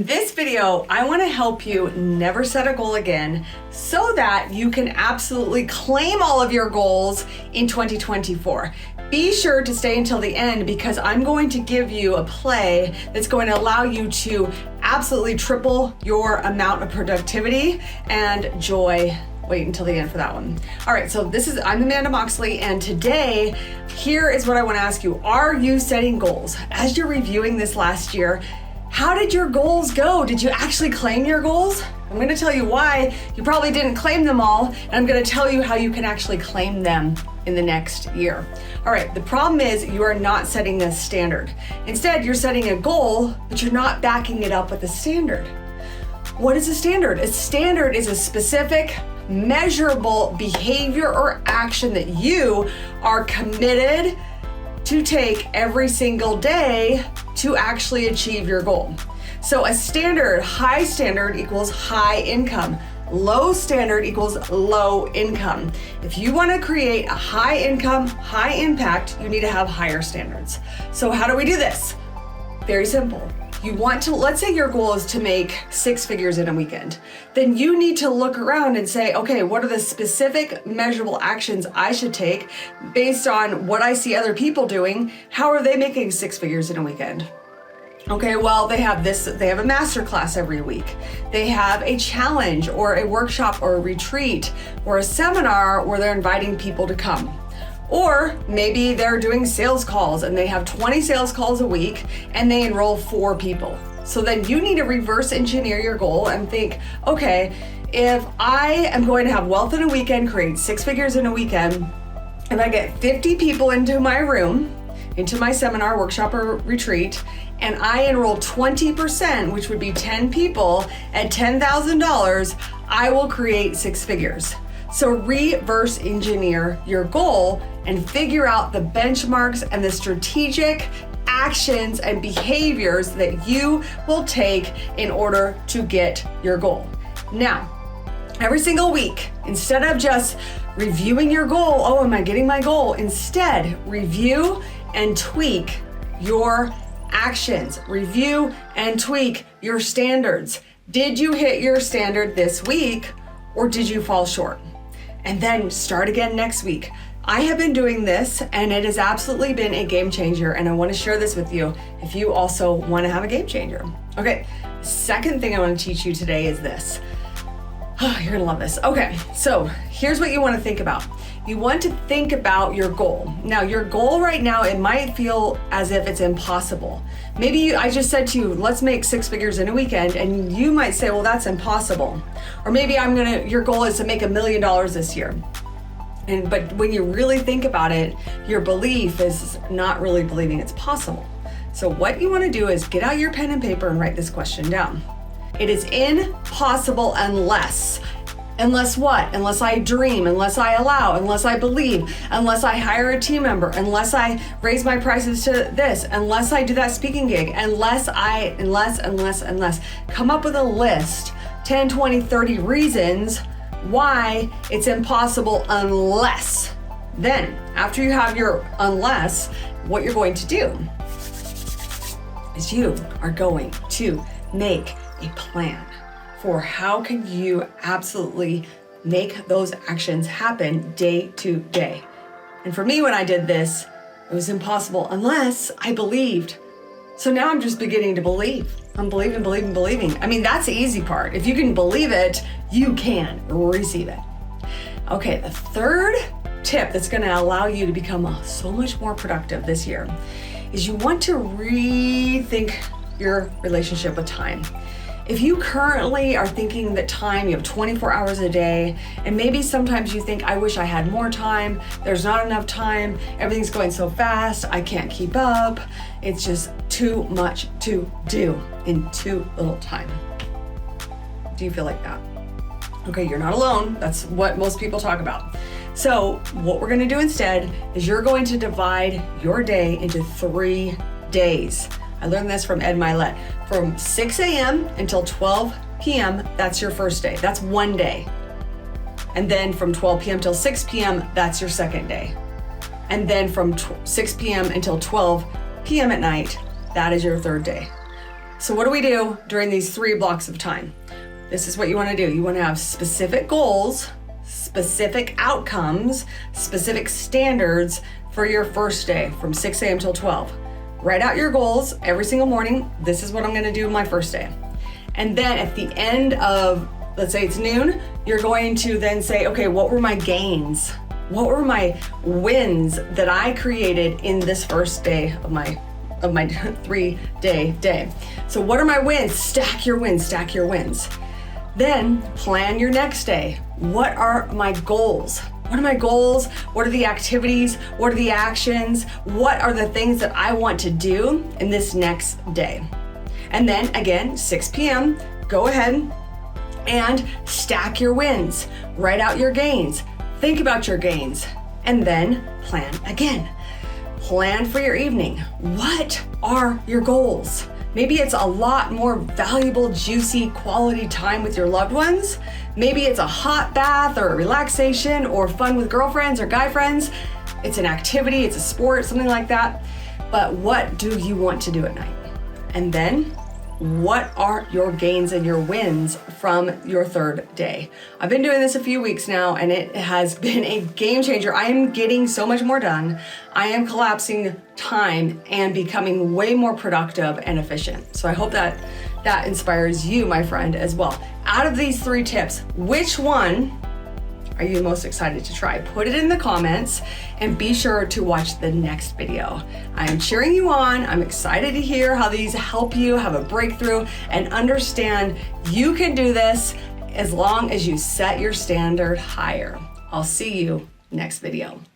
In this video, I want to help you never set a goal again so that you can absolutely claim all of your goals in 2024. Be sure to stay until the end because I'm going to give you a play that's going to allow you to absolutely triple your amount of productivity and joy. Wait until the end for that one. All right, so I'm Amanda Moxley, and today, here is what I want to ask you. Are you setting goals? As you're reviewing this last year, how did your goals go? Did you actually claim your goals? I'm going to tell you why you probably didn't claim them all, and I'm going to tell you how you can actually claim them in the next year. All right, the problem is you are not setting a standard. Instead, you're setting a goal, but you're not backing it up with a standard. What is a standard? A standard is a specific, measurable behavior or action that you are committed to take every single day to actually achieve your goal. So a standard, high standard equals high income. Low standard equals low income. If you want to create a high income, high impact, you need to have higher standards. So how do we do this? Very simple. You want to, let's say your goal is to make 6 figures in a weekend. Then you need to look around and say, okay, what are the specific measurable actions I should take based on what I see other people doing? How are they making 6 figures in a weekend? Okay, well, they have a master class every week. They have a challenge or a workshop or a retreat or a seminar where they're inviting people to come. Or maybe they're doing sales calls and they have 20 sales calls a week and they enroll 4 people. So then you need to reverse engineer your goal and think, okay, if I am going to have wealth in a weekend, create 6 figures in a weekend, if I get 50 people into my room, into my seminar, workshop, or retreat, and I enroll 20%, which would be 10 people at $10,000, I will create 6 figures. So reverse engineer your goal and figure out the benchmarks and the strategic actions and behaviors that you will take in order to get your goal. Now, every single week, instead of just reviewing your goal, oh, am I getting my goal? Instead, review and tweak your actions. Review and tweak your standards. Did you hit your standard this week or did you fall short? And then start again next week. I have been doing this and it has absolutely been a game changer, and I want to share this with you if you also want to have a game changer. Okay, second thing I want to teach you today is this. Oh, you're gonna love this. Okay, so here's what you want to think about. You want to think about your goal. Now, your goal right now, it might feel as if it's impossible. Maybe I just said to you, let's make 6 figures in a weekend, and you might say, well, that's impossible. Or maybe your goal is to make $1 million this year. But when you really think about it, your belief is not really believing it's possible. So what you want to do is get out your pen and paper and write this question down. It is impossible unless what? Unless I dream, unless I allow, unless I believe, unless I hire a team member, unless I raise my prices to this, unless I do that speaking gig, unless. Come up with a list, 10, 20, 30 reasons why it's impossible unless. Then, after you have your unless, what you're going to do is you are going to make a plan for how can you absolutely make those actions happen day to day. And for me, when I did this, it was impossible unless I believed. So now I'm just beginning to believe. I'm believing. I mean, that's the easy part. If you can believe it, you can receive it. Okay, the third tip that's gonna allow you to become so much more productive this year is you want to rethink your relationship with time. If you currently are thinking that time, you have 24 hours a day, and maybe sometimes you think, I wish I had more time, there's not enough time, everything's going so fast, I can't keep up, it's just too much to do in too little time. Do you feel like that? Okay, you're not alone. That's what most people talk about. So what we're gonna do instead is you're going to divide your day into 3 days. I learned this from Ed Milet. From 6 a.m. until 12 p.m., that's your first day. That's one day. And then from 12 p.m. till 6 p.m., that's your second day. And then from 6 p.m. until 12 p.m. at night, that is your third day. So what do we do during these 3 blocks of time? This is what you want to do. You want to have specific goals, specific outcomes, specific standards for your first day from 6 a.m. till 12. Write out your goals every single morning. This is what I'm going to do my first day. And then at the end of, let's say it's noon, you're going to then say, okay, what were my gains? What were my wins that I created in this first day of my 3-day day? So what are my wins? Stack your wins, stack your wins. Then plan your next day. What are my goals? What are my goals? What are the activities? What are the actions? What are the things that I want to do in this next day? And then again, 6 p.m., go ahead and stack your wins. Write out your gains. Think about your gains. And then plan again. Plan for your evening. What are your goals? Maybe it's a lot more valuable, juicy, quality time with your loved ones. Maybe it's a hot bath or a relaxation or fun with girlfriends or guy friends. It's an activity, it's a sport, something like that. But what do you want to do at night? And then what are your gains and your wins from your 3rd day? I've been doing this a few weeks now and it has been a game changer. I am getting so much more done. I am collapsing time and becoming way more productive and efficient. So I hope that inspires you, my friend, as well. Out of these 3 tips, which one are you most excited to try? Put it in the comments and be sure to watch the next video. I am cheering you on. I'm excited to hear how these help you have a breakthrough and understand you can do this as long as you set your standard higher. I'll see you next video.